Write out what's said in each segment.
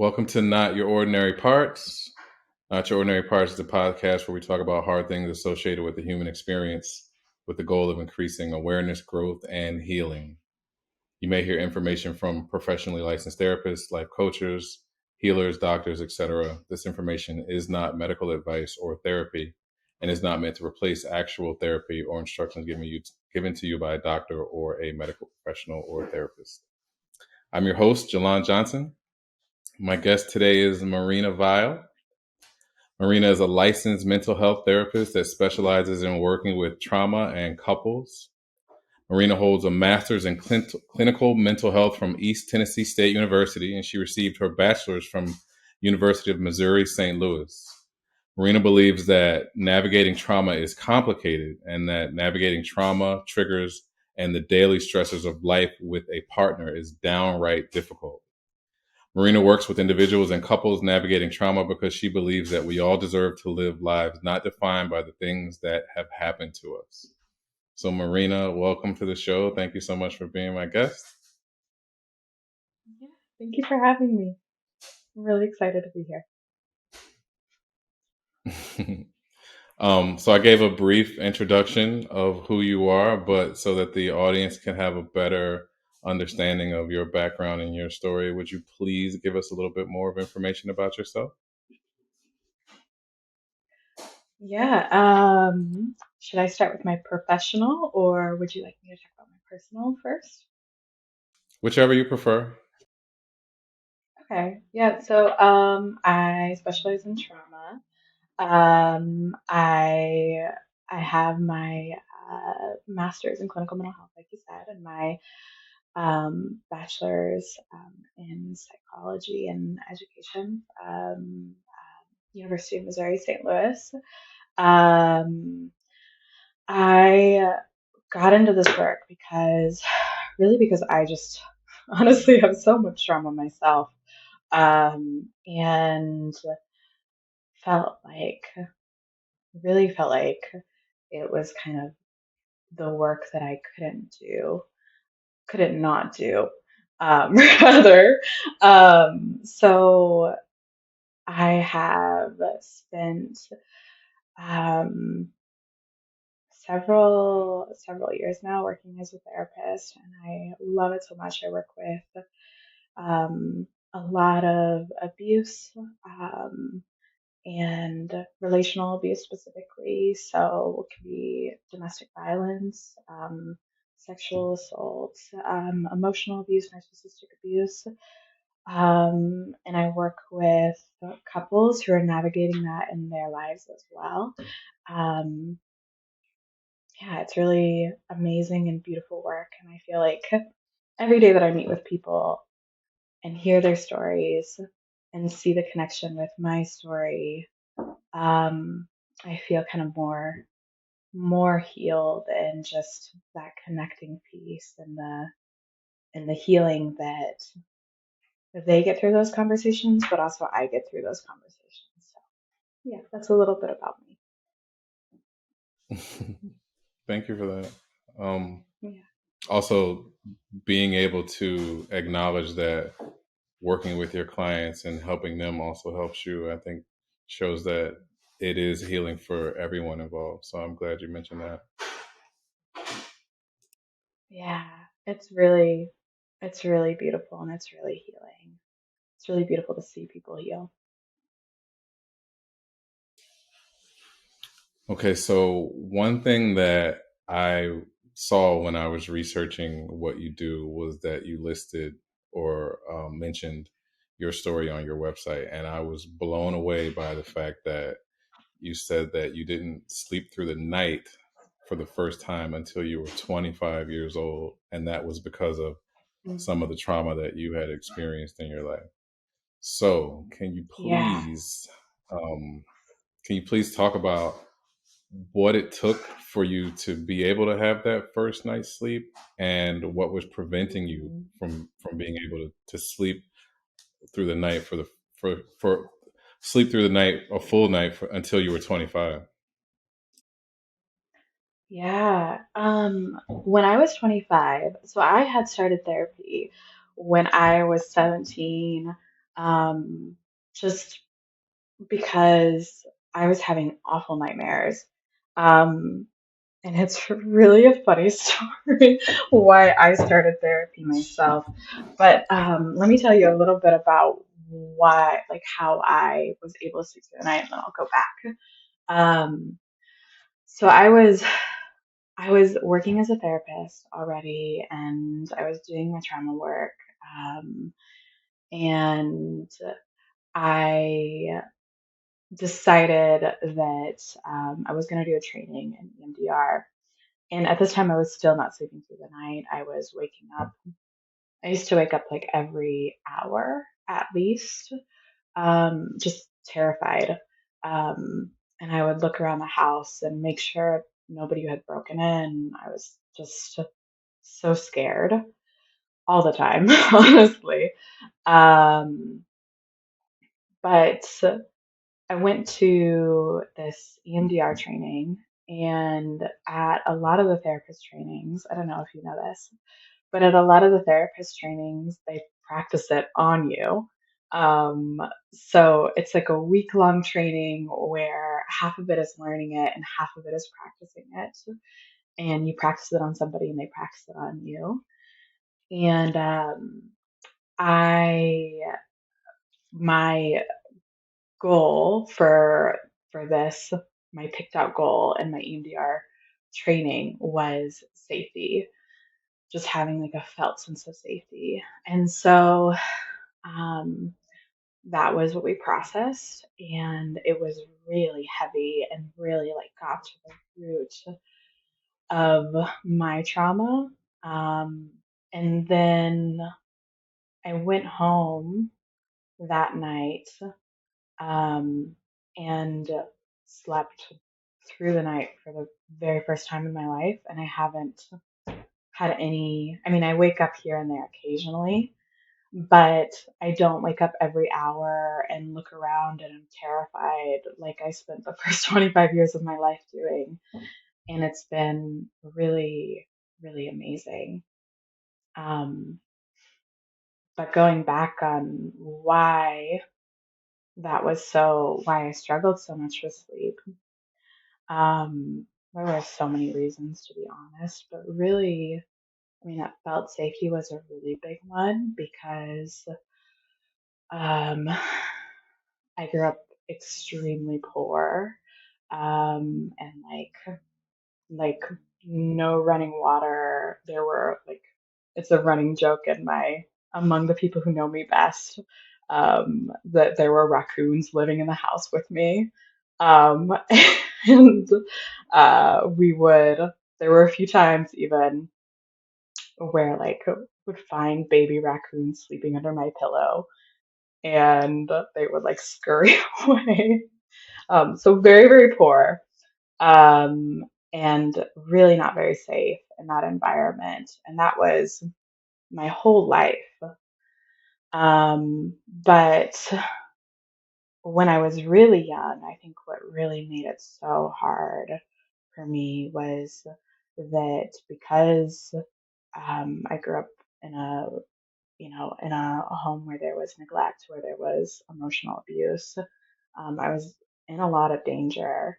Welcome to Not Your Ordinary Parts. Not Your Ordinary Parts is a podcast where we talk about hard things associated with the human experience with the goal of increasing awareness, growth, and healing. You may hear information from professionally licensed therapists, life coaches, healers, doctors, etc. This information is not medical advice or therapy and is not meant to replace actual therapy or instructions given to you by a doctor or a medical professional or therapist. I'm your host, Jalon Johnson. My guest today is Marina Vile. Marina is a licensed mental health therapist that specializes in working with trauma and couples. Marina holds a master's in clinical mental health from East Tennessee State University, and she received her bachelor's from University of Missouri, St. Louis. Marina believes that navigating trauma is complicated and that navigating trauma, triggers, and the daily stressors of life with a partner is downright difficult. Marina works with individuals and couples navigating trauma because she believes that we all deserve to live lives not defined by the things that have happened to us. So, Marina, welcome to the show. Thank you so much for being my guest. Yeah, thank you for having me. I'm really excited to be here. So I gave a brief introduction of who you are, but so that the audience can have a better understanding of your background and your story, would you please give us a little bit more of information about yourself? Yeah, should I start with my professional or would you like me to talk about my personal first? Whichever you prefer. Okay, yeah, so I specialize in trauma. I have my master's in clinical mental health, like you said, and my bachelor's in psychology and education, University of Missouri, St. Louis. Um, I got into this work because I just honestly have so much trauma myself, and felt like, really felt like it was kind of the work that I couldn't not do, rather. So I have spent um, several years now working as a therapist, and I love it so much. I work with a lot of abuse, and relational abuse specifically. So it can be domestic violence, sexual assault, emotional abuse, narcissistic abuse. And I work with couples who are navigating that in their lives as well. Um, yeah, it's really amazing and beautiful work. And I feel like every day that I meet with people and hear their stories and see the connection with my story, I feel kind of more healed and just that connecting piece and the healing that they get through those conversations, but also I get through those conversations. So yeah, that's a little bit about me. Thank you for that. Um, Yeah. Also, being able to acknowledge that working with your clients and helping them also helps you, I think, shows that it is healing for everyone involved. So I'm glad you mentioned that. Yeah. It's really beautiful and it's really healing. It's really beautiful to see people heal. Okay, so one thing that I saw when I was researching what you do was that you listed or mentioned your story on your website, and I was blown away by the fact that you said that you didn't sleep through the night for the first time until you were 25 years old, and that was because of some of Mhm. the trauma that you had experienced in your life. So, Yeah. um, can you please talk about what it took for you to be able to have that first night's sleep, and what was preventing you Mhm. from being able to sleep through the night for sleep through the night, a full night until you were 25? Yeah. When I was 25, so I had started therapy when I was 17. um, just because I was having awful nightmares. Um, and it's really a funny story why I started therapy myself. But let me tell you a little bit about why, like how I was able to sleep through the night, and then I'll go back. Um, so I was working as a therapist already, and I was doing my trauma work. Um, and I decided that I was going to do a training in EMDR. And at this time, I was still not sleeping through the night. I was waking up. I used to wake up like every hour at least, just terrified. Um, and I would look around the house and make sure nobody had broken in. I was just so scared all the time, honestly. Um, but I went to this EMDR training, and at a lot of the therapist trainings, I don't know if you know this, but at a lot of the therapist trainings, they practice it on you. Um, so it's like a week-long training where half of it is learning it and half of it is practicing it. And you practice it on somebody and they practice it on you. And I, my goal for this, my picked out goal in my EMDR training was safety, just having like a felt sense of safety. And so um, that was what we processed, and it was really heavy and really like got to the root of my trauma. Um, and then I went home that night um, and slept through the night for the very first time in my life. And I haven't had any, I mean, I wake up here and there occasionally, but I don't wake up every hour and look around and I'm terrified like I spent the first 25 years of my life doing. And it's been really, really amazing. Um, but going back on why I struggled so much with sleep, there were so many reasons to be honest, but really, I mean, that felt safety was a really big one because um, I grew up extremely poor, and like no running water. There were like it's a running joke in my among the people who know me best that there were raccoons living in the house with me, um, and we would. There were a few times even where like would find baby raccoons sleeping under my pillow, and they would like scurry away. So very, very poor, um, and really not very safe in that environment. And that was my whole life. But when I was really young, I think what really made it so hard for me was that because I grew up in a in a home where there was neglect, where there was emotional abuse, I was in a lot of danger.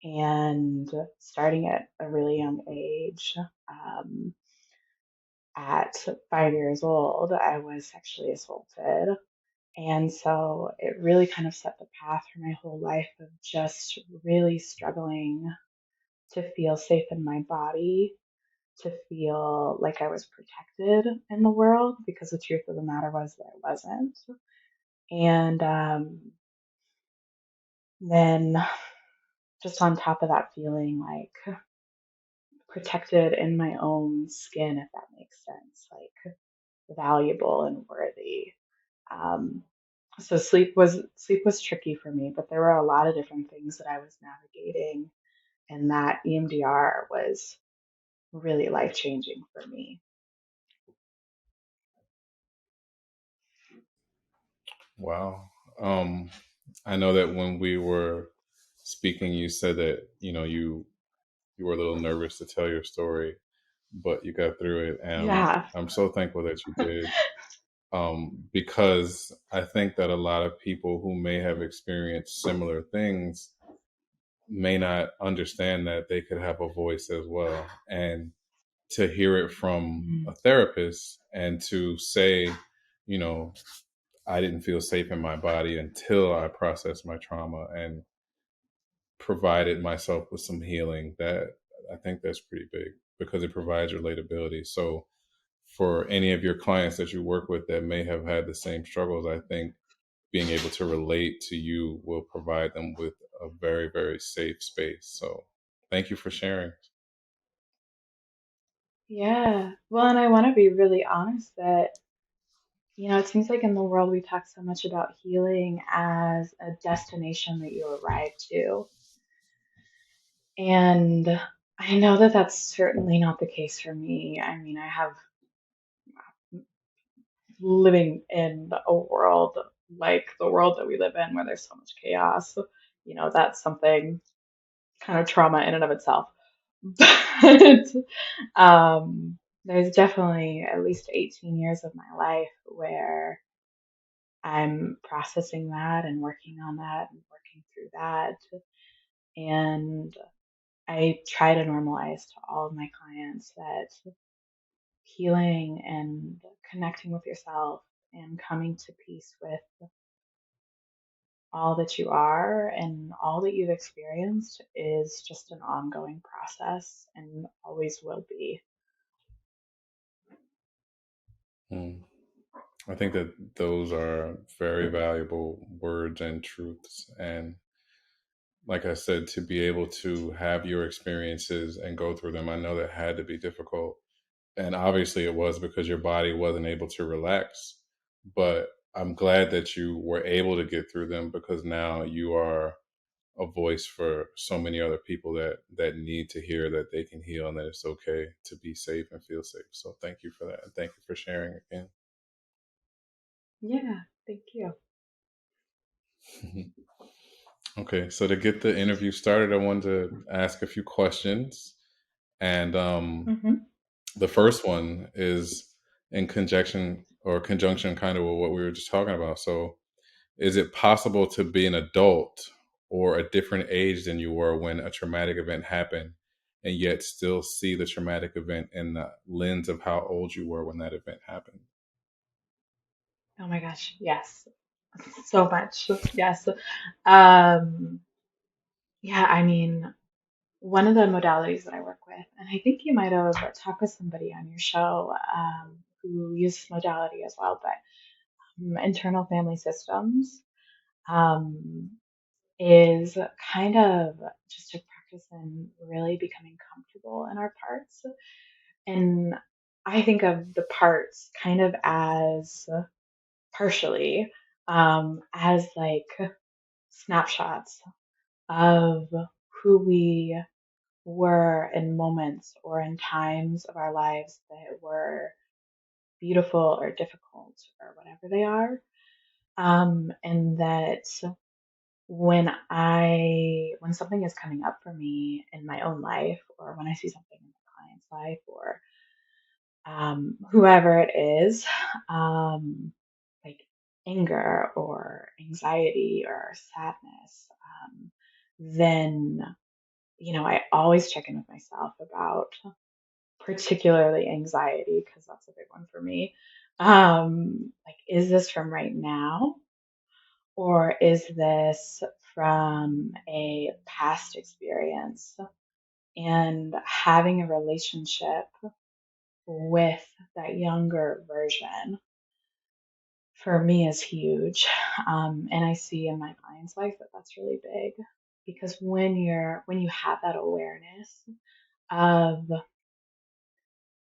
And starting at a really young age, um, at 5 years old, I was sexually assaulted. And so it really kind of set the path for my whole life of just really struggling to feel safe in my body, to feel like I was protected in the world, because the truth of the matter was that I wasn't. And then just on top of that, feeling like protected in my own skin, if that makes sense, like valuable and worthy. Um, so sleep was tricky for me, but there were a lot of different things that I was navigating, and that EMDR was really life changing for me. Wow. Um, I know that when we were speaking, you said that you were a little nervous to tell your story, but you got through it, and Yeah, I'm so thankful that you did. because I think that a lot of people who may have experienced similar things may not understand that they could have a voice as well. And to hear it from Mm. a therapist and to say, you know, I didn't feel safe in my body until I processed my trauma and provided myself with some healing, that I think that's pretty big because it provides relatability. So for any of your clients that you work with that may have had the same struggles, I think being able to relate to you will provide them with a very, very safe space. So thank you for sharing. Yeah. Well, and I want to be really honest that, it seems like in the world we talk so much about healing as a destination that you arrive to. And I know that that's certainly not the case for me. I mean, I have living in a world like the world that we live in where there's so much chaos. That's something kind of trauma in and of itself. But there's definitely at least 18 years of my life where I'm processing that and working on that and working through that. And I try to normalize to all of my clients that healing and connecting with yourself and coming to peace with all that you are and all that you've experienced is just an ongoing process and always will be. Mm. I think that those are very valuable words and truths. And like I said, to be able to have your experiences and go through them, I know that had to be difficult. And obviously it was because your body wasn't able to relax. But I'm glad that you were able to get through them because now you are a voice for so many other people that need to hear that they can heal and that it's okay to be safe and feel safe. So thank you for that. And thank you for sharing again. Yeah, thank you. Okay, so to get the interview started, I wanted to ask a few questions. And Hmm. the first one is in conjunction kind of with what we were just talking about. So, is it possible to be an adult or a different age than you were when a traumatic event happened and yet still see the traumatic event in the lens of how old you were when that event happened? Oh my gosh, yes, so much. Yes. Um, yeah, I mean, one of the modalities that I work with, and I think you might have talked with somebody on your show who uses modality as well, but internal family systems um, is kind of just a practice in really becoming comfortable in our parts. And I think of the parts kind of as partially as like snapshots of who we were in moments or in times of our lives that were beautiful or difficult or whatever they are. And that when something is coming up for me in my own life, or when I see something in my client's life, or whoever it is, like anger or anxiety or sadness, then I always check in with myself about particularly anxiety because that's a big one for me. Like, is this from right now? Or is this from a past experience? And having a relationship with that younger version for me is huge. And I see in my client's life that that's really big because when you have that awareness of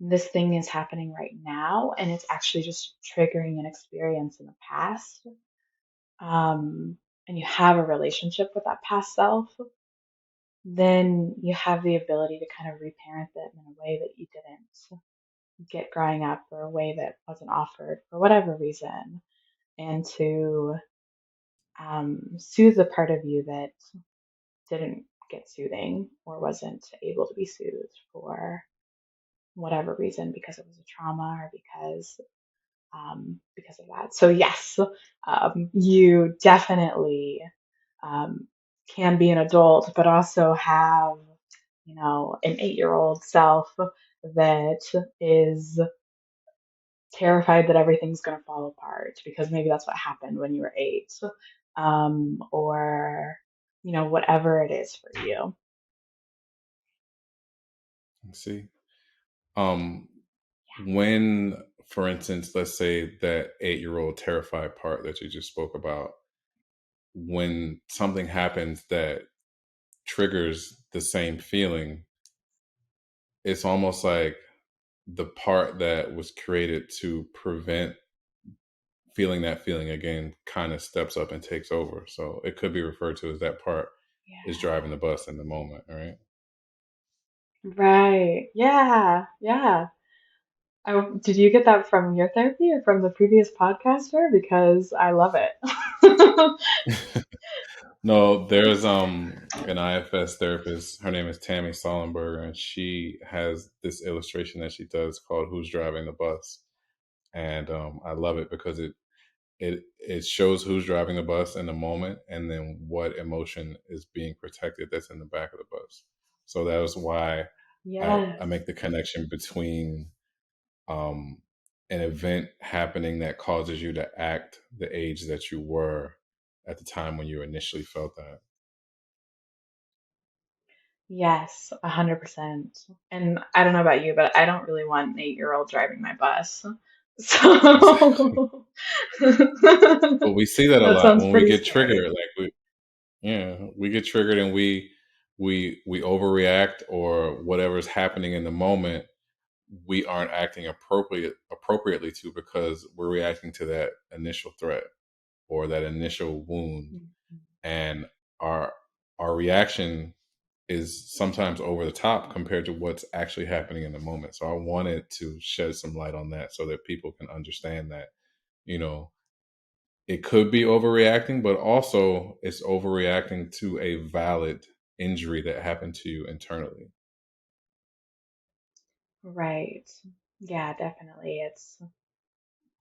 this thing is happening right now and it's actually just triggering an experience in the past, um, and you have a relationship with that past self, then you have the ability to kind of reparent them in a way that you didn't get growing up or a way that wasn't offered for whatever reason, and to soothe the part of you that didn't get soothing or wasn't able to be soothed for whatever reason because it was a trauma or because because of that. So yes, you definitely um, can be an adult, but also have, an 8-year-old self that is terrified that everything's going to fall apart because maybe that's what happened when you were 8, or whatever it is for you. See, um, when, for instance, let's say that 8-year-old terrified part that you just spoke about, when something happens that triggers the same feeling, it's almost like the part that was created to prevent feeling that feeling again kind of steps up and takes over. So it could be referred to as that part is Yeah. driving the bus in the moment, right? Right. Yeah. Yeah. Did you get that from your therapy or from the previous podcaster? Because I love it. No, there's an IFS therapist. Her name is Tammy Sollenberger, and she has this illustration that she does called "Who's Driving the Bus," and I love it because it shows who's driving the bus in the moment, and then what emotion is being protected that's in the back of the bus. So that was why I Yes. make the connection between um, an event happening that causes you to act the age that you were at the time when you initially felt that. Yes, 100%. And I don't know about you, but I don't really want an 8-year-old driving my bus. Exactly. So But we see that a that lot sounds when we pretty get scary. triggered. Like we get triggered and we overreact or whatever's happening in the moment. We aren't acting appropriately to because we're reacting to that initial threat or that initial wound, Mhm. and our our reaction is sometimes over the top compared to what's actually happening in the moment. So I wanted to shed some light on that so that people can understand that, you know, it could be overreacting, but also it's overreacting to a valid injury that happened to you internally. Right. Yeah, definitely. It's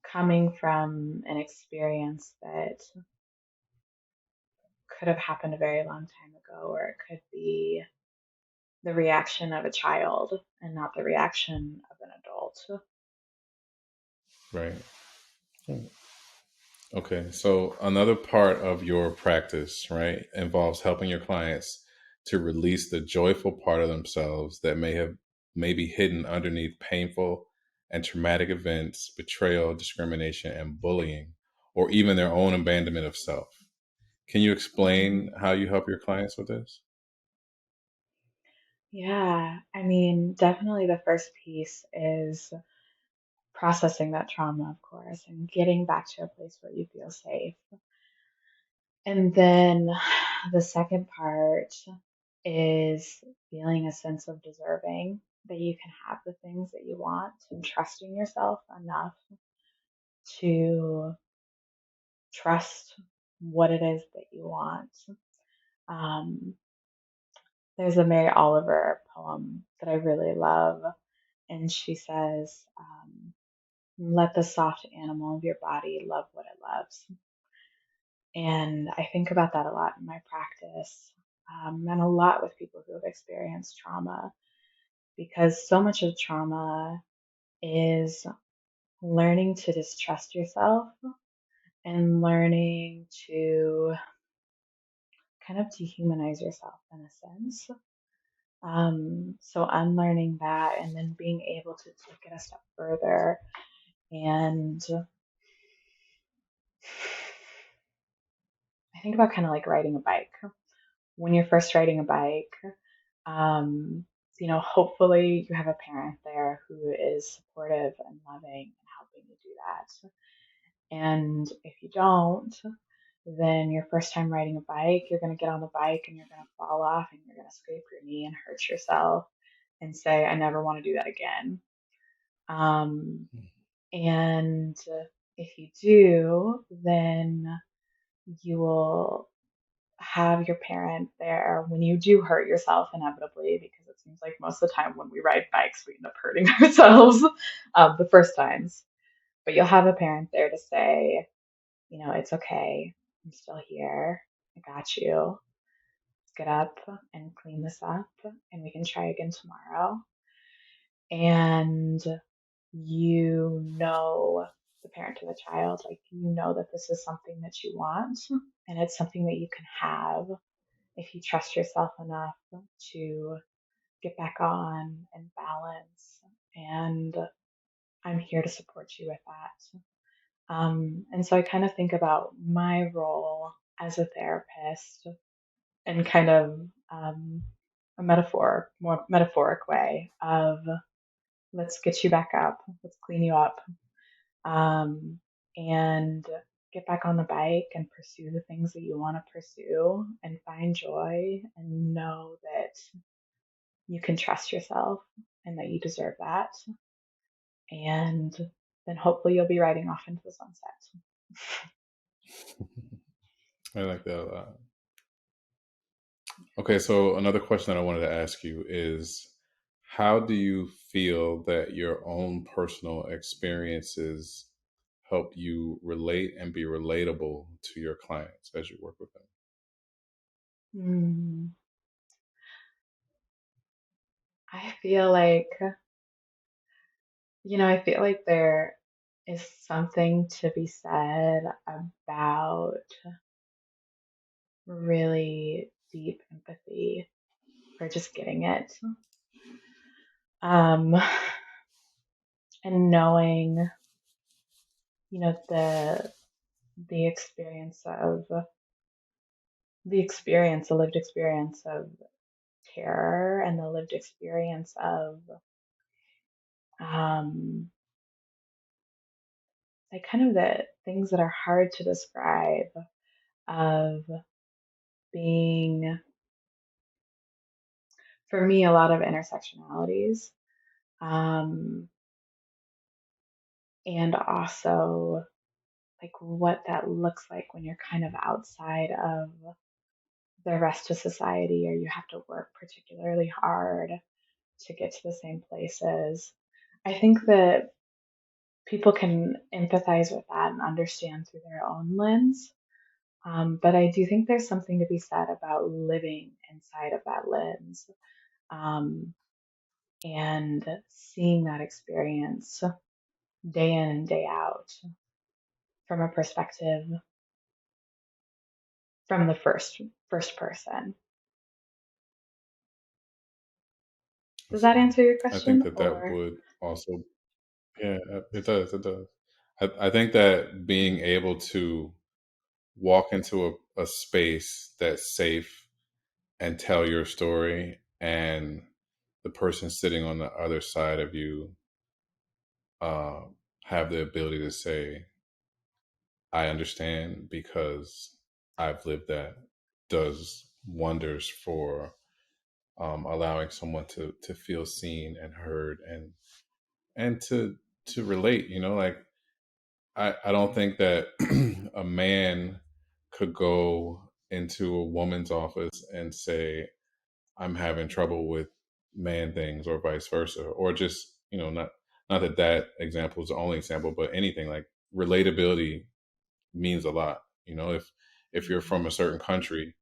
coming from an experience that could have happened a very long time ago, or it could be the reaction of a child and not the reaction of an adult. Right. Okay, so another part of your practice, right, involves helping your clients to release the joyful part of themselves that may be hidden underneath painful and traumatic events, betrayal, discrimination, and bullying, or even their own abandonment of self. Can you explain Mhm. how you help your clients with this? Yeah, I mean, definitely the first piece is processing that trauma, of course, and getting back to a place where you feel safe. And then the second part is feeling a sense of deserving that you can have the things that you want and trusting yourself enough to trust what it is that you want. Um, there's a Mary Oliver poem that I really love, and she says, let the soft animal of your body love what it loves. And I think about that a lot in my practice, and a lot with people who have experienced trauma, because so much of trauma is learning to distrust yourself and learning to kind of dehumanize yourself in a sense. So unlearning that and then being able to take it a step further and I think about kind of like riding a bike. When you're first riding a bike, um, hopefully you have a parent there who is supportive and loving and helping you do that. And if you don't, then your first time riding a bike, you're going to get on the bike and you're going to fall off and you're going to scrape your knee and hurt yourself and say, I never want to do that again. Um, and if you do, then you will have your parent there when you do hurt yourself inevitably, because it seems like most of the time when we ride bikes, we end up hurting ourselves the first times. But you'll have a parent there to say, it's okay. I'm still here. I got you. Let's get up and clean this up, and we can try again tomorrow. And the parent to the child, like, that this is something that you want, and it's something that you can have if you trust yourself enough to get back on and balance. And I'm here to support you with that. And so I kind of think about my role as a therapist in kind of a more metaphoric way of, let's get you back up, let's clean you up, and get back on the bike and pursue the things that you want to pursue and find joy and know that you can trust yourself and that you deserve that. And then hopefully you'll be riding off into the sunset. I like that a lot. Okay, so another question that I wanted to ask you is, how do you feel that your own personal experiences help you relate and be relatable to your clients as you work with them? Hmm. I feel like, I feel like there is something to be said about really deep empathy for just getting it. Um, and knowing, the experience of the lived experience of terror and the lived experience of um, like kind of the things that are hard to describe, of being, for me, a lot of intersectionalities, um, and also like what that looks like when you're kind of outside of the rest of society, or you have to work particularly hard to get to the same places. I think that people can empathize with that and understand through their own lens. But I do think there's something to be said about living inside of that lens, um, and seeing that experience day in and day out from a perspective from the first person. Does that Absolutely. answer your I think question? that that Or would also, yeah, it does. It does. I think that being able to walk into a space that's safe and tell your story, and the person sitting on the other side of you uh, have the ability to say, I understand because I've lived that, does wonders for allowing someone to feel seen and heard, and to relate. Like, I don't think that a man could go into a woman's office and say, I'm having trouble with man things, or vice versa, or just, not that that example is the only example, but anything like relatability means a lot. If you're from a certain country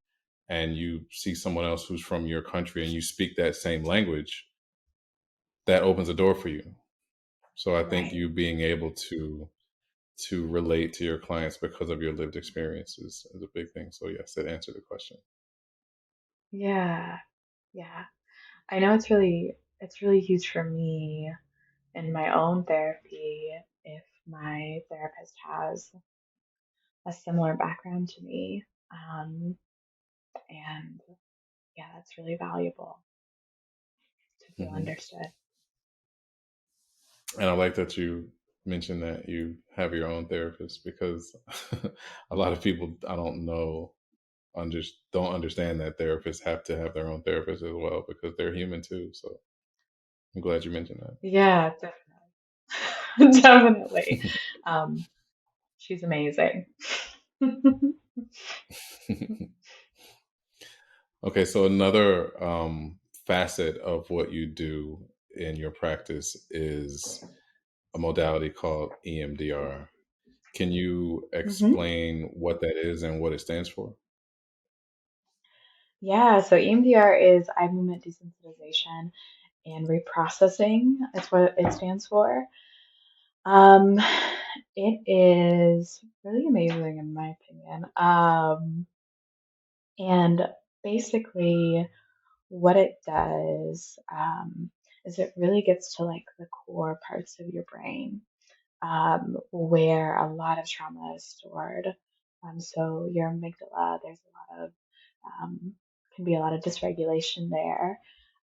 and you see someone else who's from your country and you speak that same language, that opens a door for you. So I think right. you being able to relate to your clients because of your lived experiences is a big thing. So yes, that answered the question. Yeah, yeah. I know it's really huge for me in my own therapy if my therapist has a similar background to me. And yeah, that's really valuable to feel Hmm. understood. And I like that you mentioned that you have your own therapist, because a lot of people, I don't know, don't understand that therapists have to have their own therapist as well, because they're human too. So I'm glad you mentioned Yeah, definitely. Definitely. Um, she's amazing. that. Okay, so another facet of what you do in your practice is a modality called EMDR. Can you Hmm. explain what that is and what it stands for? Yeah, so EMDR is eye movement desensitization and reprocessing. That's what it stands for. Um, it is really amazing in my opinion. And basically, what it does is it really gets to like the core parts of your brain where a lot of trauma is stored. So your amygdala, there's a lot of um, can be a lot of dysregulation there.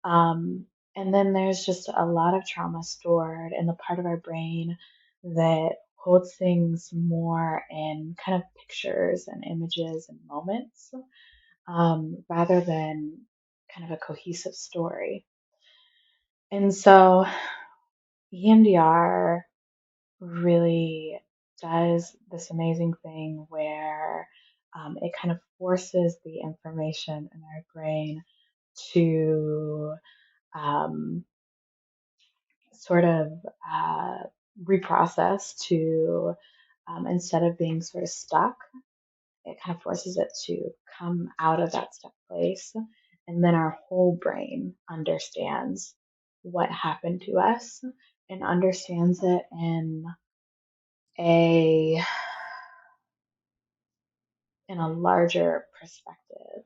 Um, and then there's just a lot of trauma stored in the part of our brain that holds things more in kind of pictures and images and moments rather than kind of a cohesive story. And so EMDR really does this amazing thing where it kind of forces the information in our brain to um, sort of uh, reprocess to instead of being sort of stuck, it kind of forces it to come out of that stuck place. And then our whole brain understands what happened to us and understands it a in a larger perspective.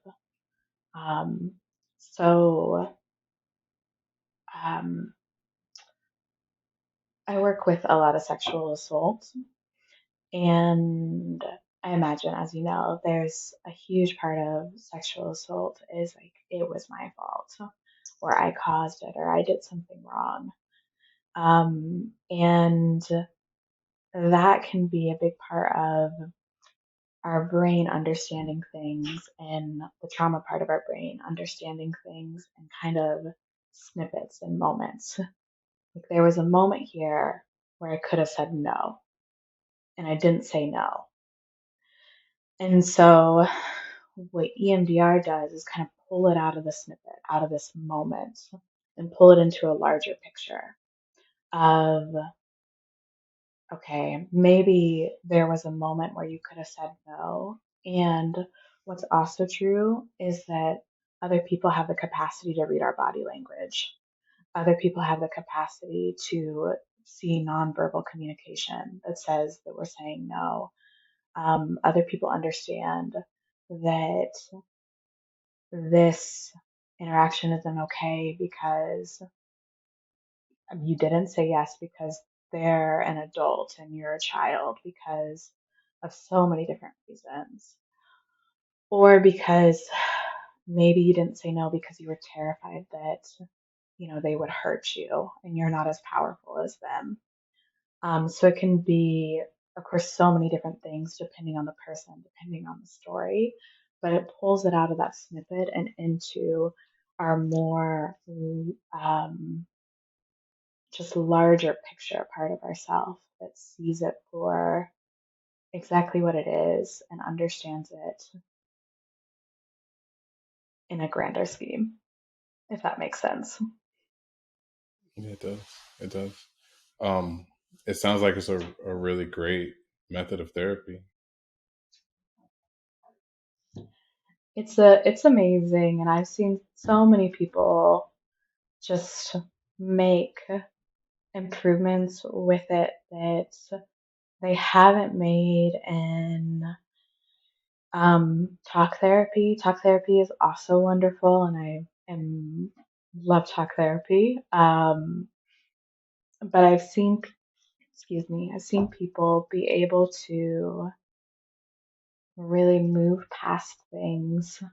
Um, so um, I work with a lot of sexual assault, and I imagine, as you know, there's a huge part of sexual assault is like it was my fault, or I caused it, or I did something wrong, and that can be a big part of our brain understanding things and the trauma part of our brain understanding things and kind of snippets and moments. Like there was a moment here where I could have said no and I didn't say no. And so what EMDR does is kind of pull it out of the snippet, out of this moment, and pull it into a larger picture of okay, maybe there was a moment where you could have said no. And what's also true is that other people have the capacity to read our body language. Other people have the capacity to see nonverbal communication that says that we're saying no. Other people understand that this interaction isn't okay because you didn't say yes because they're an adult and you're a child because of so many different reasons. Or because maybe you didn't say no because you were terrified that, they would hurt you and you're not as powerful as them. So it can be, of course, so many different things depending on the person, depending on the story, but it pulls it out of that snippet and into our more just larger picture part of ourself that sees it for exactly what it is and understands it in a grander scheme, if that makes sense. Yeah, it does. It does. Um, it sounds like it's a really great method of therapy. It's amazing and I've seen so many people just make improvements with it that they haven't made in talk therapy. Talk therapy is also wonderful and I am love talk therapy. But I've seen people be able to really move past things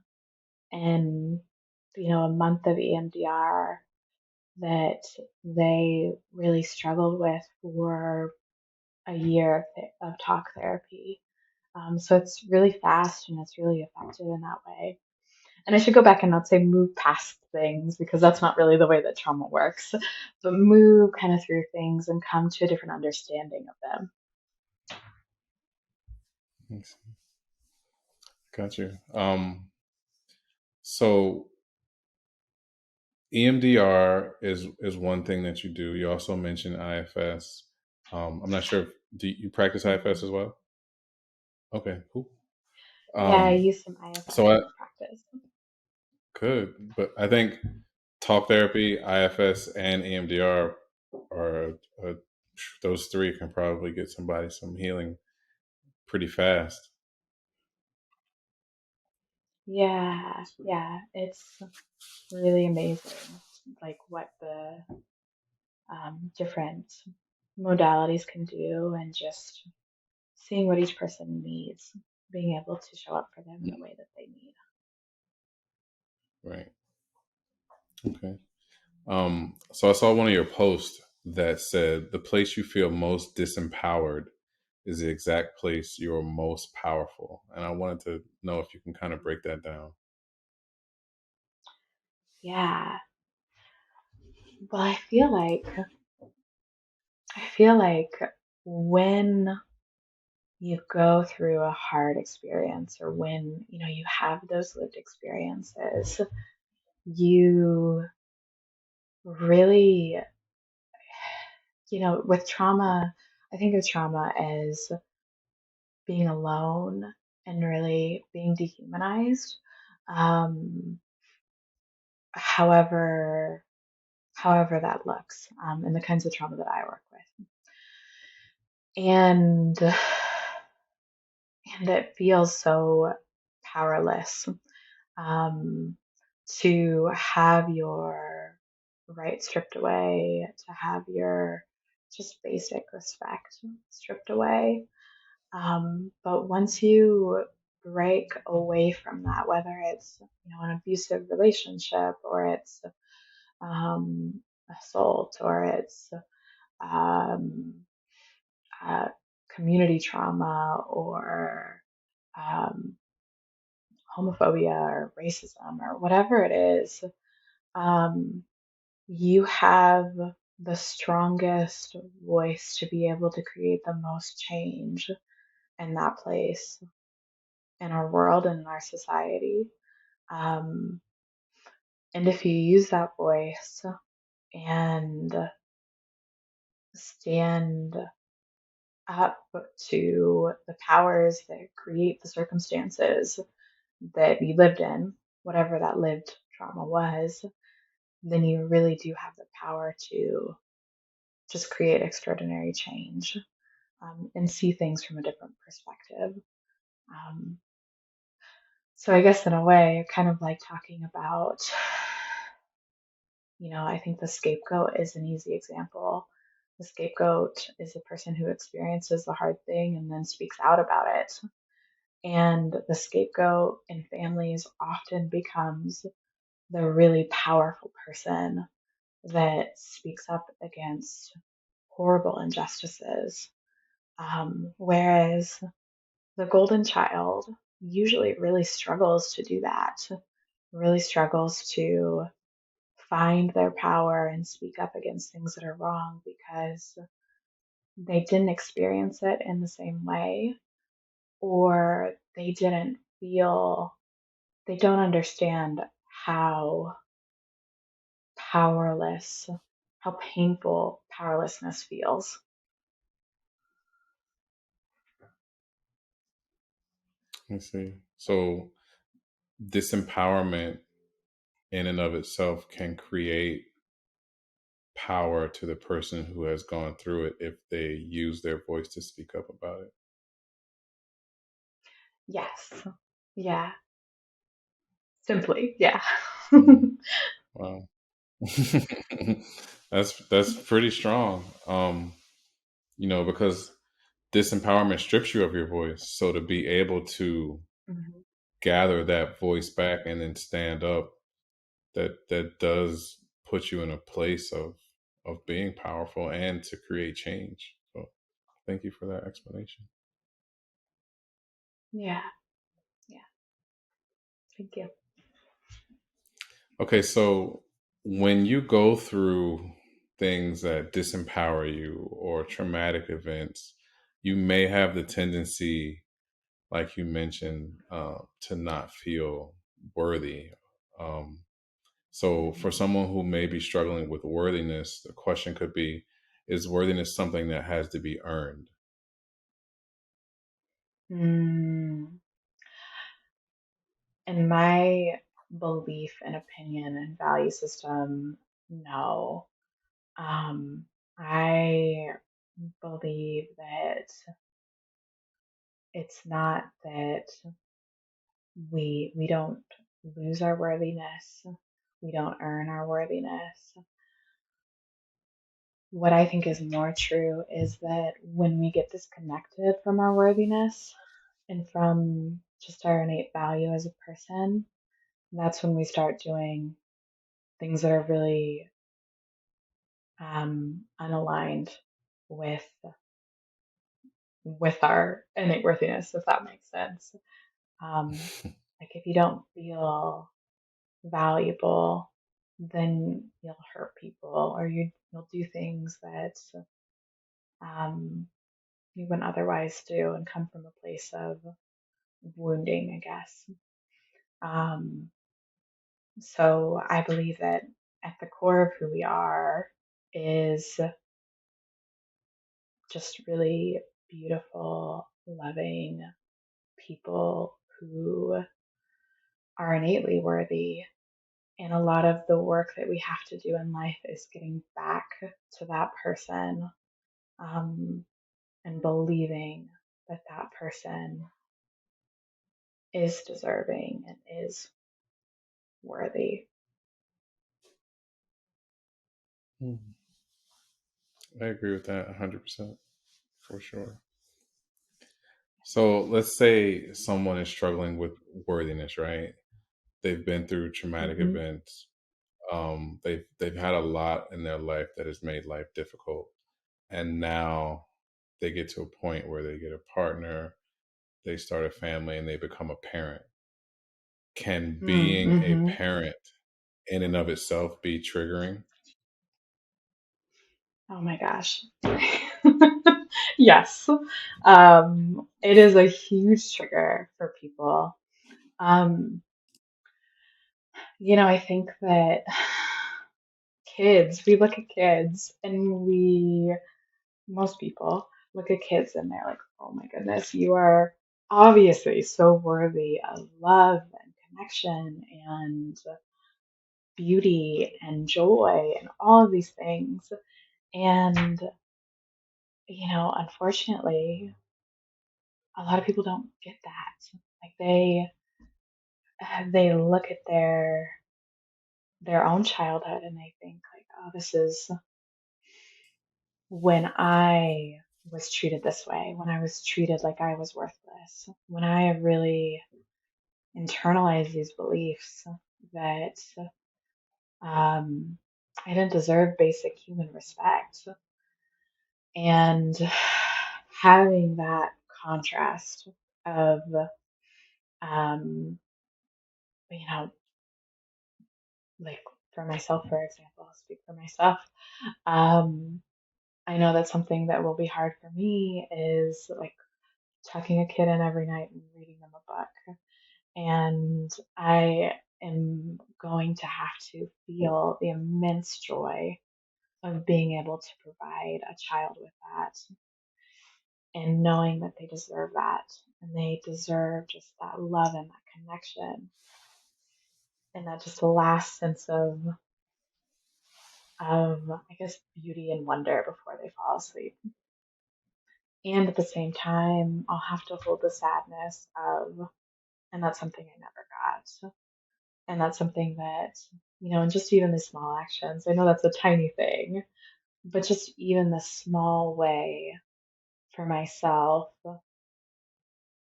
and, a month of EMDR that they really struggled with for a year of talk therapy. So it's really fast and it's really effective in that way. And I should go back and not say move past things because that's not really the way that trauma works, but move kind of through things and come to a different understanding of them. Thanks. Got you. So EMDR is one thing that you do. You also mentioned IFS. I'm not sure if do you practice IFS Mhm. as well? Okay, cool. Yeah, I Um, use some IFS so in I my practice. could, but I think talk therapy, IFS, and EMDR are those three can probably get somebody some healing pretty fast. Yeah, yeah, it's really amazing, like what the different modalities can do, and just seeing what each person needs, being able to show up for them in the way that they need. Right. Okay. So I saw one of your posts that said the place you feel most disempowered is the exact place you're most powerful. And I wanted to know if you can kind of break that down. Yeah. Well, I feel like when you go through a hard experience, or when, you have those lived experiences, you really, with trauma, I think of trauma as being alone and really being dehumanized. Um, however, however that looks, and the kinds of trauma that I work with. And it feels so powerless, um, to have your rights stripped away, to have your just basic respect stripped away. But once you break away from that, whether it's, an abusive relationship, or it's um, assault, or it's um, uh, community trauma, or um, homophobia, or racism, or whatever it is, um, you have the strongest voice to be able to create the most change in that place, in our world, and in our society. Um, and if you use that voice and stand up to the powers that create the circumstances that you lived in, whatever that lived trauma was, then you really do have the power to just create extraordinary change, and see things from a different perspective. Um, so I guess in a way, kind of like talking about, I think the scapegoat is an easy example. The scapegoat is the person who experiences the hard thing and then speaks out about it. And the scapegoat in families often becomes the really powerful person that speaks up against horrible injustices. Whereas the golden child usually really struggles to do that, really struggles to find their power and speak up against things that are wrong, because they didn't experience it in the same way, or they don't understand how powerless, how painful powerlessness feels. I see. So disempowerment in and of itself can create power to the person who has gone through it if they use their voice to speak up about it. Yes. Yeah. Simply. Yeah. Mm, wow. That's pretty strong. Because disempowerment strips you of your voice. So to be able to Mhm. gather that voice back and then stand up, that does put you in a place of being powerful and to create change. So thank you for that explanation. Yeah. Yeah. Thank you. Okay, so when you go through things that disempower you or traumatic events, you may have the tendency, like you mentioned, to not feel worthy. Um, so, for Mhm. someone who may be struggling with worthiness, the question could be, Is worthiness something that has to be earned? Mm, in my belief and opinion and value system, no. Um, I believe that it's not that we don't lose our worthiness. We don't earn our worthiness. What I think is more true is that when we get disconnected from our worthiness and from just our innate value as a person, that's when we start doing things that are really unaligned with our innate worthiness, if that makes sense. Um, like if you don't feel valuable, then you'll hurt people or you'll do things that um, you wouldn't otherwise do and come from a place of wounding, I guess. Um, so I believe that at the core of who we are is just really beautiful, loving people who are innately worthy. And a lot of the work that we have to do in life is getting back to that person, um, and believing that that person is deserving and is worthy. Mhm. I agree with that 100% for sure. So let's say someone is struggling with worthiness, right? They've been through traumatic Hmm. events. They've had a lot in their life that has made life difficult, and now they get to a point where they get a partner, they start a family, and they become a parent. Can being a Mm-hmm. parent in and of itself be triggering? Oh my gosh. Yes. It is a huge trigger for people. Um, I think that we look at kids and most people look at kids and they're like, oh my goodness, you are obviously so worthy of love and connection and beauty and joy and all of these things. And, unfortunately, a lot of people don't get that. Like they look at their own childhood and they think like, oh, this is when I was treated this way, when I was treated like I was worthless, when I really internalized these beliefs that I didn't deserve basic human respect. And having that contrast of, um, you know, like for myself, for example, I'll speak for myself. Um, I know that something that will be hard for me is like tucking a kid in every night and reading them a book. And I am going to have to feel the immense joy of being able to provide a child with that and knowing that they deserve that and they deserve just that love and that connection and that just last sense of I guess beauty and wonder before they fall asleep. And at the same time, I'll have to hold the sadness of, and that's something I never got. And that's something that, and just even the small actions, I know that's a tiny thing, but just even the small way for myself,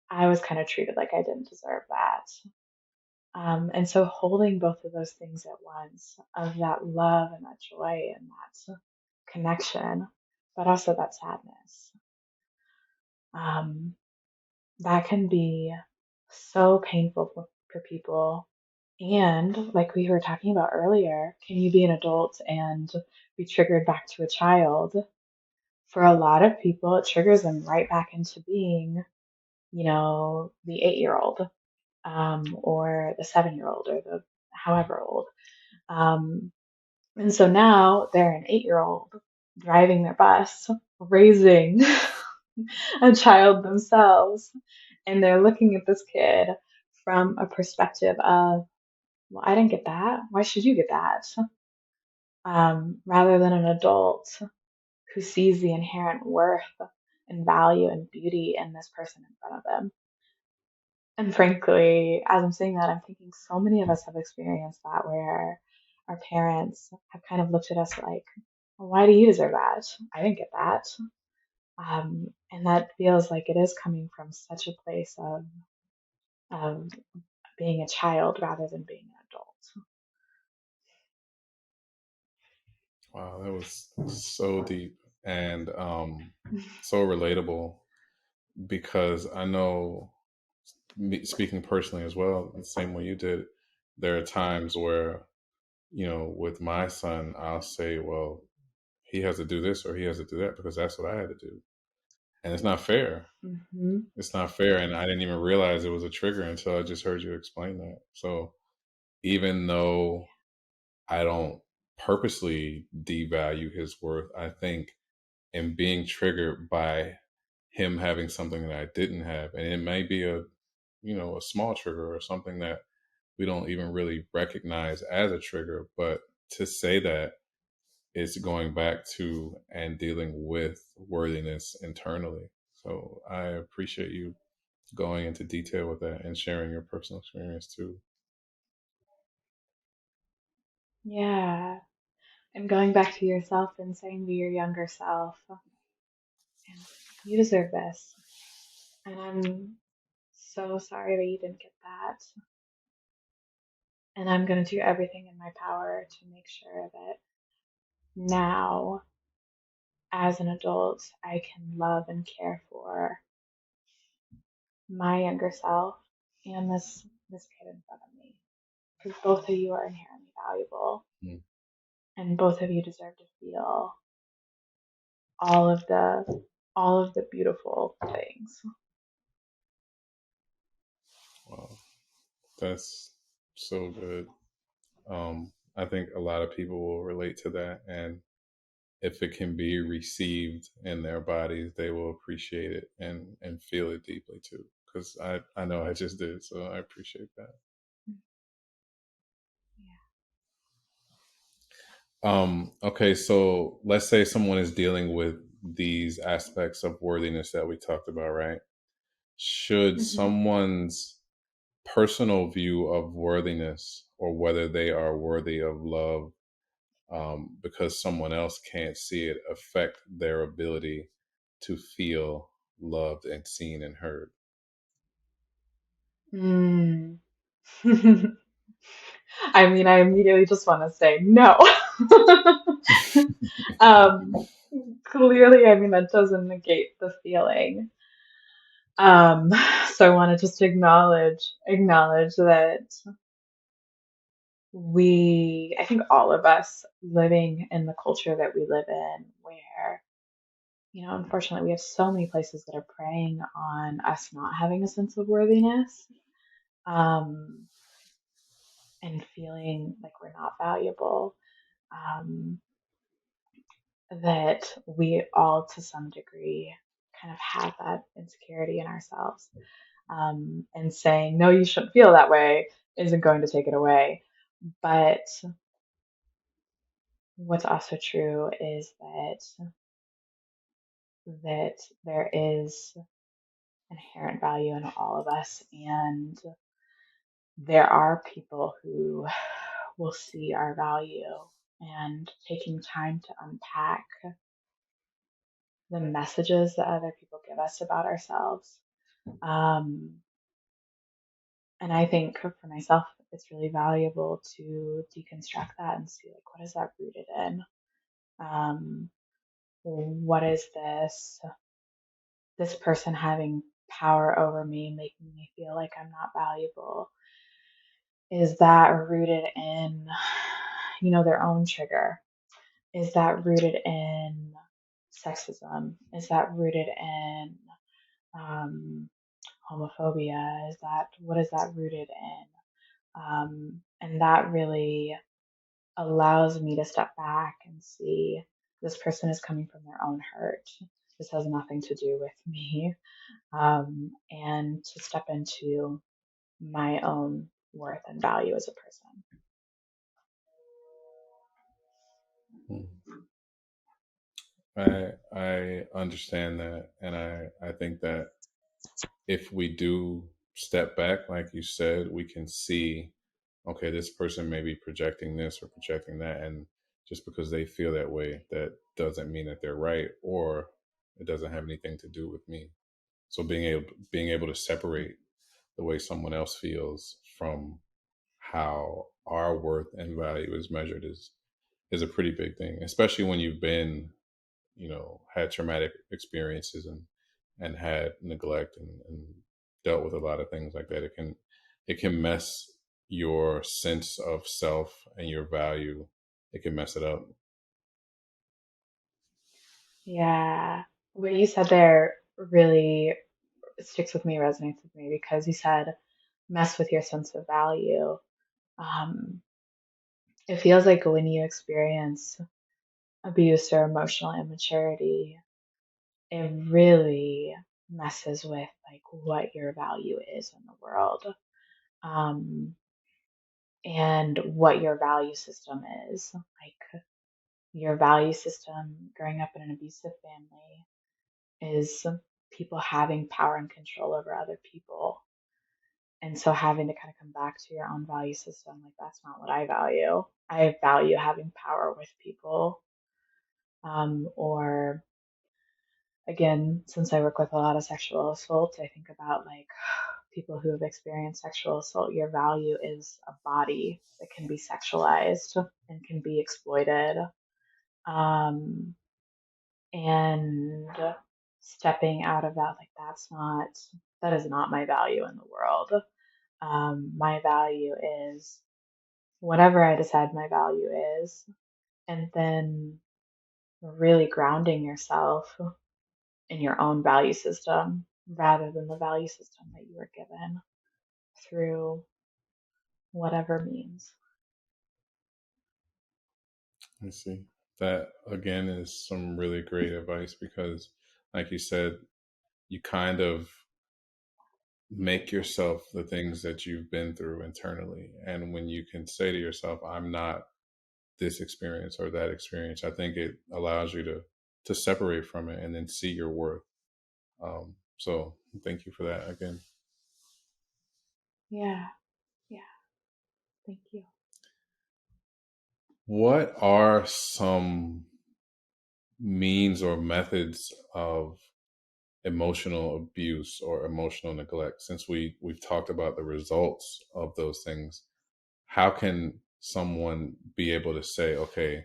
I was kind of treated like I didn't deserve that. And so holding both of those things at once of that love and that joy and that connection, but also that sadness, um, that can be so painful for people. And like we were talking about earlier, can you be an adult and be triggered back to a child? For a lot of people, it triggers them right back into being, the 8-year old, or the 7-year old, or the however old. Um, and so now they're an 8-year old, driving their bus, raising a child themselves, and they're looking at this kid from a perspective of, well, I didn't get that. Why should you get that? Rather than an adult who sees the inherent worth and value and beauty in this person in front of them. And frankly, as I'm saying that, I'm thinking so many of us have experienced that where our parents have kind of looked at us like, well, why do you deserve that? I didn't get that. And that feels like it is coming from such a place of being a child rather than being an adult. Wow, that was so deep and so relatable because I know, speaking personally as well, the same way you did, there are times where, with my son, I'll say, well, he has to do this or he has to do that because that's what I had to do. And it's not fair. Mm-hmm. It's not fair. And I didn't even realize it was a trigger until I just heard you explain that. So even though I don't purposely devalue his worth, I think in being triggered by him having something that I didn't have, and it may be a small trigger or something that we don't even really recognize as a trigger, but to say that it's going back to and dealing with worthiness internally. So I appreciate you going into detail with that and sharing your personal experience too. Yeah. And going back to yourself and saying to your younger self, and you deserve this. And I'm so sorry that you didn't get that. And I'm going to do everything in my power to make sure that now, as an adult, I can love and care for my younger self and this kid in front of me. Because both of you are inherently valuable, Mm. and both of you deserve to feel all of the beautiful things. Wow, that's so good. I think a lot of people will relate to that, and if it can be received in their bodies, they will appreciate it and feel it deeply too. Because I know I just did, so I appreciate that. Yeah. Okay, so let's say someone is dealing with these aspects of worthiness that we talked about, right? Should Hmm. someone's personal view of worthiness or whether they are worthy of love, because someone else can't see it, affect their ability to feel loved and seen and heard? Mm. I mean, I immediately just want to say no. um, Clearly, I mean, that doesn't negate the feeling. Um, so I want to just acknowledge that I think all of us living in the culture that we live in, where, unfortunately, we have so many places that are preying on us not having a sense of worthiness, um, and feeling like we're not valuable. Um, that we all, to some degree, kind of have that insecurity in ourselves. And saying, no, you shouldn't feel that way isn't going to take it away. But what's also true is that there is inherent value in all of us, and there are people who will see our value, and taking time to unpack the messages that other people give us about ourselves. Um, and I think for myself, it's really valuable to deconstruct that and see, like, what is that rooted in? Um, what is this person having power over me, making me feel like I'm not valuable? Is that rooted in, their own trigger? Is that rooted in sexism? Is that rooted in um, homophobia? What is that rooted in? And that really allows me to step back and see. this person is coming from their own hurt. This has nothing to do with me. And to step into my own worth and value as a person. I understand that, and I think that if we do step back, like you said, we can see, okay, this person may be projecting this or projecting that, and just because they feel that way, that doesn't mean that they're right, or it doesn't have anything to do with me. So being able to separate the way someone else feels from how our worth and value is measured is a pretty big thing, especially when you've been, had traumatic experiences and had neglect and dealt with a lot of things like that. It can mess your sense of self and your value. It can mess it up. Yeah. What you said there really sticks with me, resonates with me because you said mess with your sense of value. Um, it feels like when you experience abuse or emotional immaturity, it really messes with like what your value is in the world. Um, and what your value system is. Like your value system growing up in an abusive family is people having power and control over other people. And so having to kind of come back to your own value system, like that's not what I value. I value having power with people. Or again, since I work with a lot of sexual assault, I think about like people who have experienced sexual assault. Your value is a body that can be sexualized and can be exploited. Um, and stepping out of that, like that is not my value in the world. My value is whatever I decide my value is, and then really grounding yourself in your own value system rather than the value system that you were given through whatever means. I see. That again is some really great advice because, like you said, you kind of make yourself the things that you've been through internally. And when you can say to yourself, I'm not this experience or that experience, I think it allows you to separate from it and then see your worth. So thank you for that again. Yeah, yeah, thank you. What are some means or methods of emotional abuse or emotional neglect? Since we've talked about the results of those things, how can someone be able to say, okay,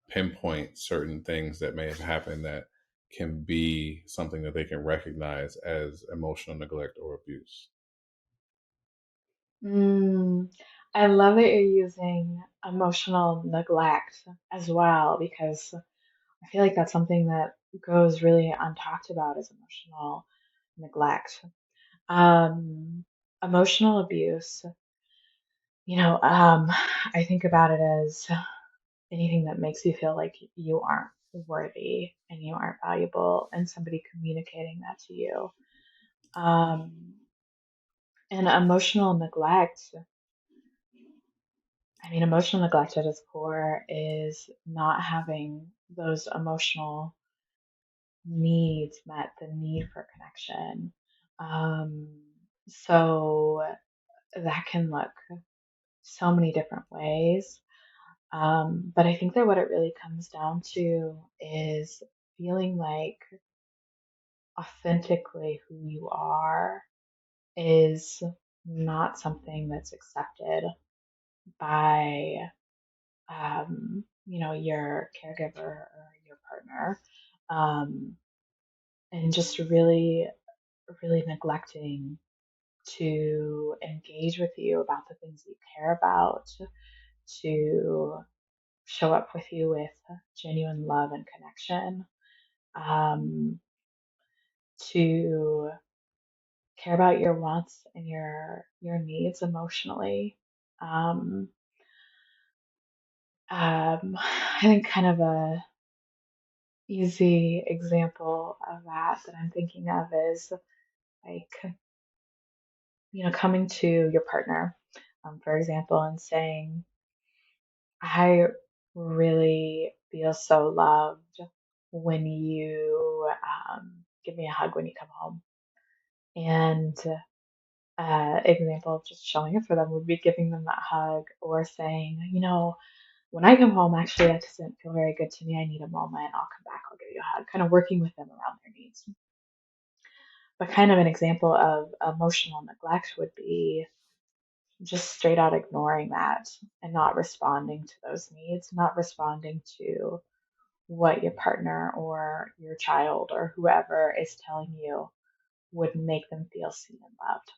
pinpoint certain things that may have happened that can be something that they can recognize as emotional neglect or abuse? Mm, I love that you're using emotional neglect as well because I feel like that's something that goes really untalked about is emotional neglect. Um, Emotional abuse, you know, I think about it as anything that makes you feel like you aren't worthy and you aren't valuable, and somebody communicating that to you. Um, and emotional neglect, I mean, emotional neglect at its core is not having those emotional needs met, the need for connection. Um, so that can look so many different ways. But I think that what it really comes down to is feeling like authentically who you are is not something that's accepted by, your caregiver or your partner. Um, and just really, really neglecting to engage with you about the things that you care about, to show up with you with genuine love and connection, um, to care about your wants and your needs emotionally. Um, I think kind of easy example of that I'm thinking of is like, coming to your partner, for example, and saying, I really feel so loved when you give me a hug when you come home. And example of just showing up for them would be giving them that hug or saying, when I come home, actually, that doesn't feel very good to me. I need a moment. I'll come back. I'll give you a hug. Kind of working with them around their needs. But kind of an example of emotional neglect would be just straight out ignoring that and not responding to those needs, not responding to what your partner or your child or whoever is telling you would make them feel seen and loved.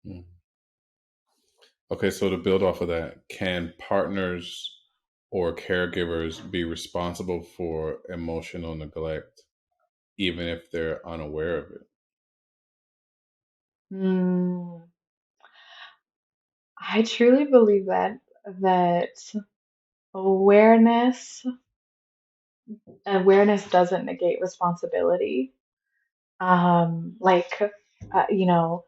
Mm. Okay, so to build off of that, can partners or caregivers be responsible for emotional neglect even if they're unaware of it? Mm, I truly believe that awareness awareness doesn't negate responsibility. Like, uh, you know,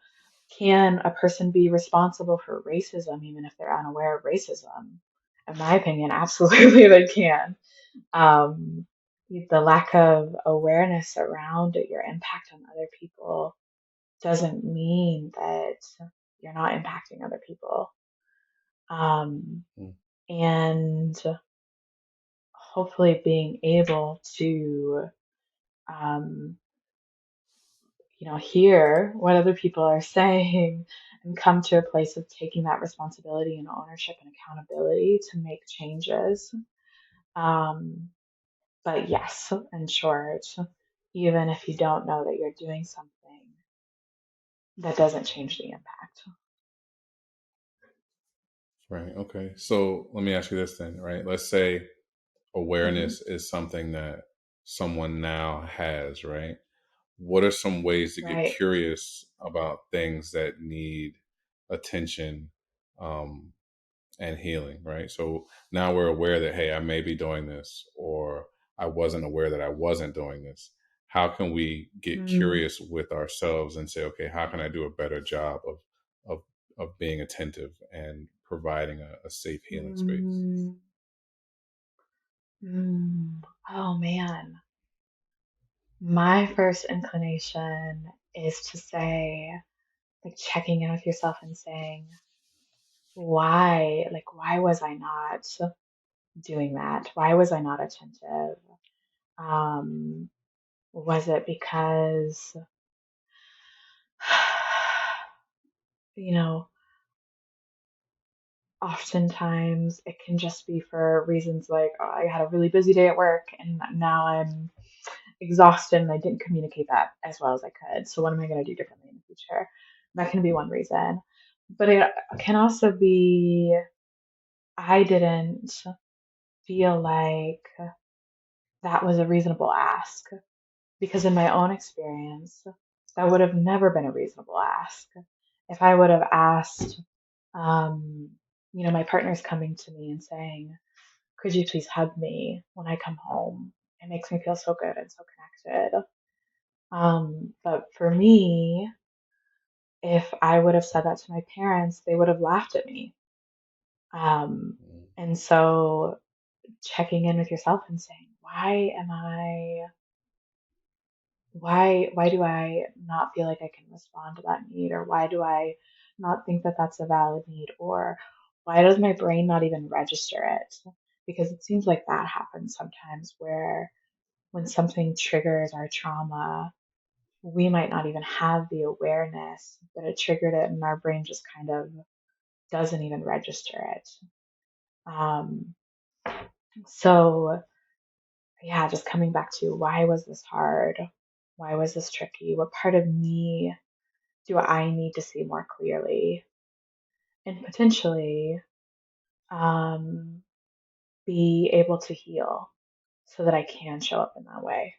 can a person be responsible for racism even if they're unaware of racism? In my opinion, absolutely they can. Um, the lack of awareness around your impact on other people doesn't mean that you're not impacting other people. Um, Mm. and hopefully being able to, um, hear what other people are saying and come to a place of taking that responsibility and ownership and accountability to make changes. Um, but yes, in short, even if you don't know that you're doing something, that doesn't change the impact. Right. Okay. So let me ask you this then, right? Let's say Hmm. awareness is something that someone now has, right? What are some ways to get Right. curious about things that need attention um, and healing, right? So now we're aware that, hey, I may be doing this, or I wasn't aware that I wasn't doing this. How can we get Mm, curious with ourselves and say, okay, how can I do a better job of, of being attentive and providing a safe healing space? mm, mm. Oh man. My first inclination is to say, like checking in with yourself and saying, why was I not doing that? Why was I not attentive? Um, was it because, you know, oftentimes it can just be for reasons like, oh, I had a really busy day at work and now I'm exhausted and I didn't communicate that as well as I could. So what am I going to do differently in the future? That can be one reason. But it can also be I didn't feel like that was a reasonable ask because in my own experience, that would have never been a reasonable ask. If I would have asked, um, my partner's coming to me and saying, could you please hug me when I come home? It makes me feel so good and so connected. But for me, if I would have said that to my parents, they would have laughed at me. Um, Mm. and so checking in with yourself and saying, why do I not feel like I can respond to that need? Or why do I not think that that's a valid need? Or why does my brain not even register it? Because it seems like that happens sometimes where when something triggers our trauma, we might not even have the awareness that it triggered it, and our brain just kind of doesn't even register it. Um, so, yeah, just coming back to why was this hard? Why was this tricky? What part of me do I need to see more clearly? And potentially um, be able to heal so that I can show up in that way.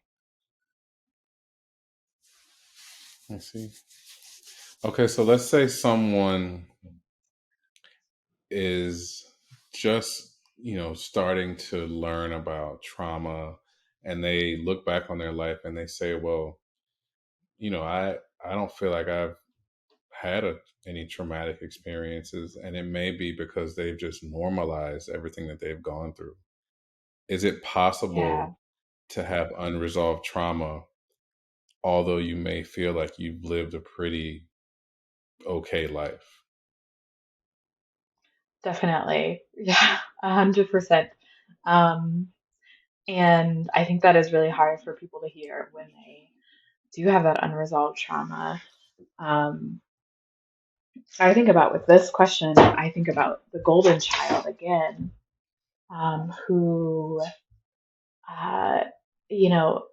I see. Okay, so let's say someone is just starting to learn about trauma, and they look back on their life and they say, well, I don't feel like I've had any traumatic experiences, and it may be because they've just normalized everything that they've gone through. Is it Yeah, possible to have unresolved trauma, although you may feel like you've lived a pretty okay life? definitely. Yeah, 100%. Um, and I think that is really hard for people to hear when they do have that unresolved trauma. Um, I think about with this question, I think about the golden child again, who, uh,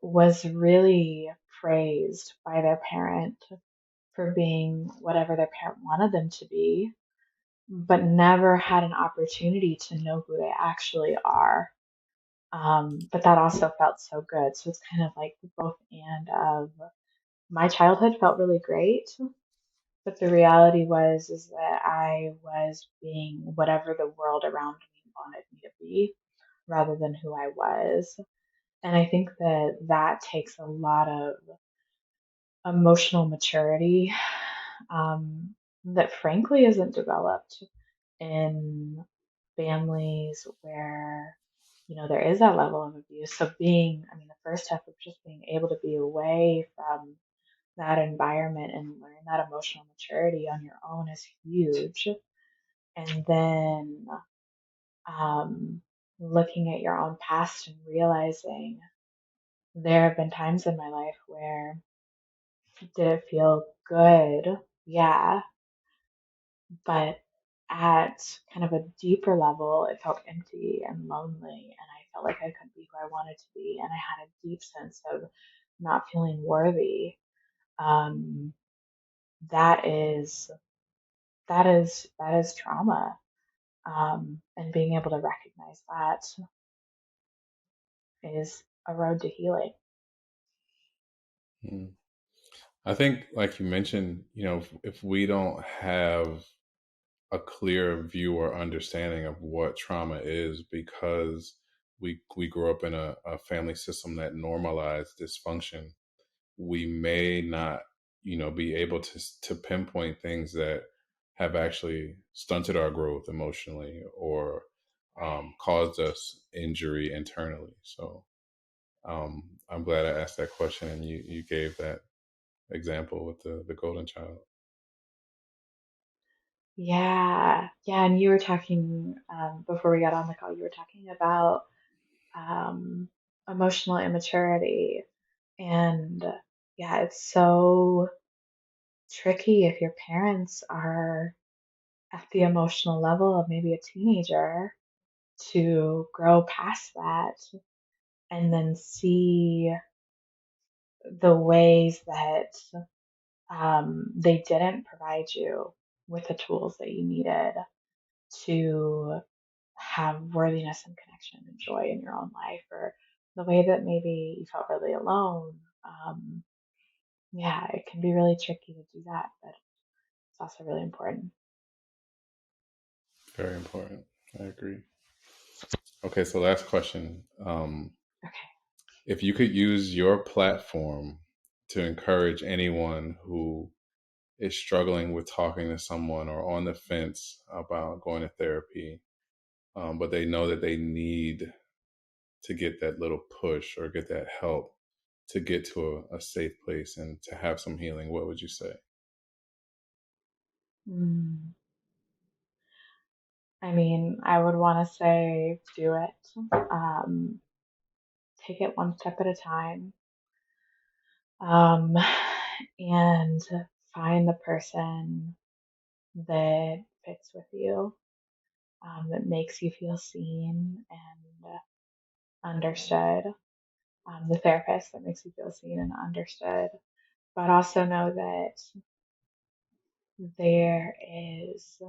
was really praised by their parent for being whatever their parent wanted them to be, but never had an opportunity to know who they actually are. But that also felt so good. So it's kind of like both and of my childhood felt really great, but the reality was is that I was being whatever the world around me wanted me to be rather than who I was. And I think that that takes a lot of emotional maturity, that frankly isn't developed in families where there is that level of abuse. So I mean, the first step of just being able to be away from that environment and learn that emotional maturity on your own is huge. And then um, looking at your own past and realizing there have been times in my life where did it feel good? Yeah, but at kind of a deeper level, it felt empty and lonely, and I felt like I couldn't be who I wanted to be, and I had a deep sense of not feeling worthy. Um, that is that is trauma, and being able to recognize that is a road to healing. Mm. I think, like you mentioned, if we don't have a clear view or understanding of what trauma is, because we grew up in a family system that normalized dysfunction, we may not, be able to pinpoint things that have actually stunted our growth emotionally, or caused us injury internally. So I'm glad I asked that question, and you gave that example with the golden child. Yeah, yeah, and you were talking before we got on the call. You were talking about um, emotional immaturity, and yeah, it's so tricky if your parents are at the emotional level of maybe a teenager to grow past that and then see the ways that they didn't provide you with the tools that you needed to have worthiness and connection and joy in your own life, or the way that maybe you felt really alone. Yeah, it can be really tricky to do that, but it's also really important. Very important. I agree. Okay, so last question. Okay. If you could use your platform to encourage anyone who is struggling with talking to someone or on the fence about going to therapy, but they know that they need to get that little push or get that help to get to a safe place and to have some healing, what would you say? Mm. I mean, I would want to say do it. Take it one step at a time. Um, and find the person that fits with you, that makes you feel seen and understood. The therapist that makes you feel seen and understood. But also know that there is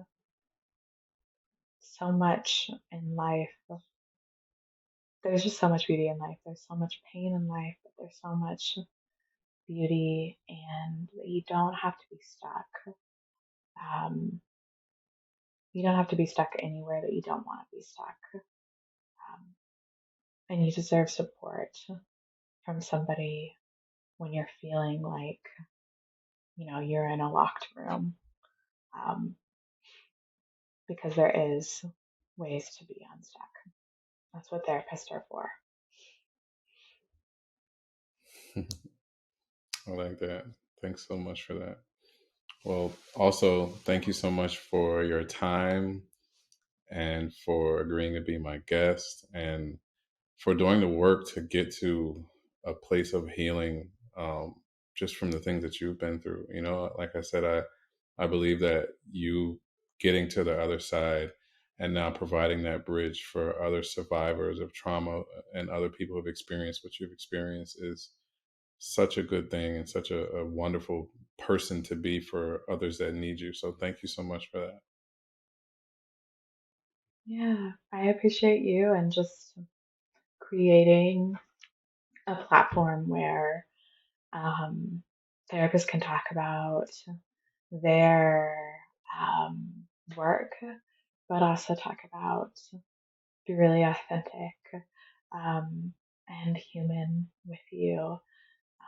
so much in life. There's just so much beauty in life. There's so much pain in life, but there's so much beauty, and you don't have to be stuck. Um, you don't have to be stuck anywhere that you don't want to be stuck. And you deserve support from somebody when you're feeling like, you're in a locked room. Um, because there is ways to be unstuck. That's what therapists are for. I like that. Thanks so much for that. Well, also, thank you so much for your time and for agreeing to be my guest and for doing the work to get to a place of healing, just from the things that you've been through. Like I said, I believe that you getting to the other side and now providing that bridge for other survivors of trauma and other people who've experienced what you've experienced is such a good thing and such a wonderful person to be for others that need you. So thank you so much for that. Yeah, I appreciate you and just creating a platform where um, therapists can talk about their um, work, but also talk about be really authentic um, and human with you.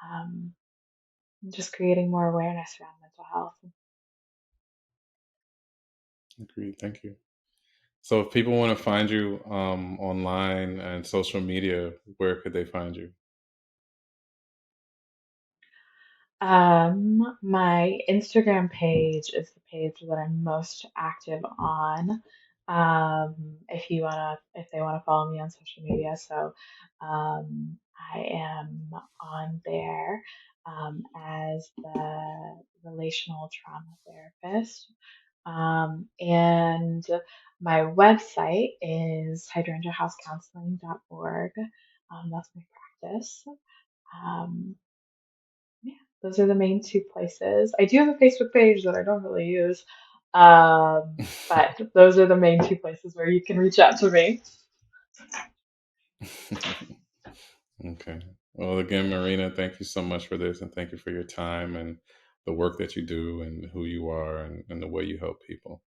Um, just creating more awareness around mental health. Agreed. Thank you. So if people want to find you online and social media, where could they find you? My Instagram page is the page that I'm most active on. If they wanna follow me on social media, so I am on there as the relational trauma therapist. And my website is hydrangeahousecounseling.org. That's my practice. Um, yeah, those are the main two places. I do have a Facebook page that I don't really use, but those are the main two places where you can reach out to me. Okay. Well, again, Marina, thank you so much for this and thank you for your time and the work that you do and who you are and the way you help people.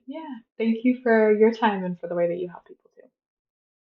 Yeah, thank you for your time and for the way that you help people.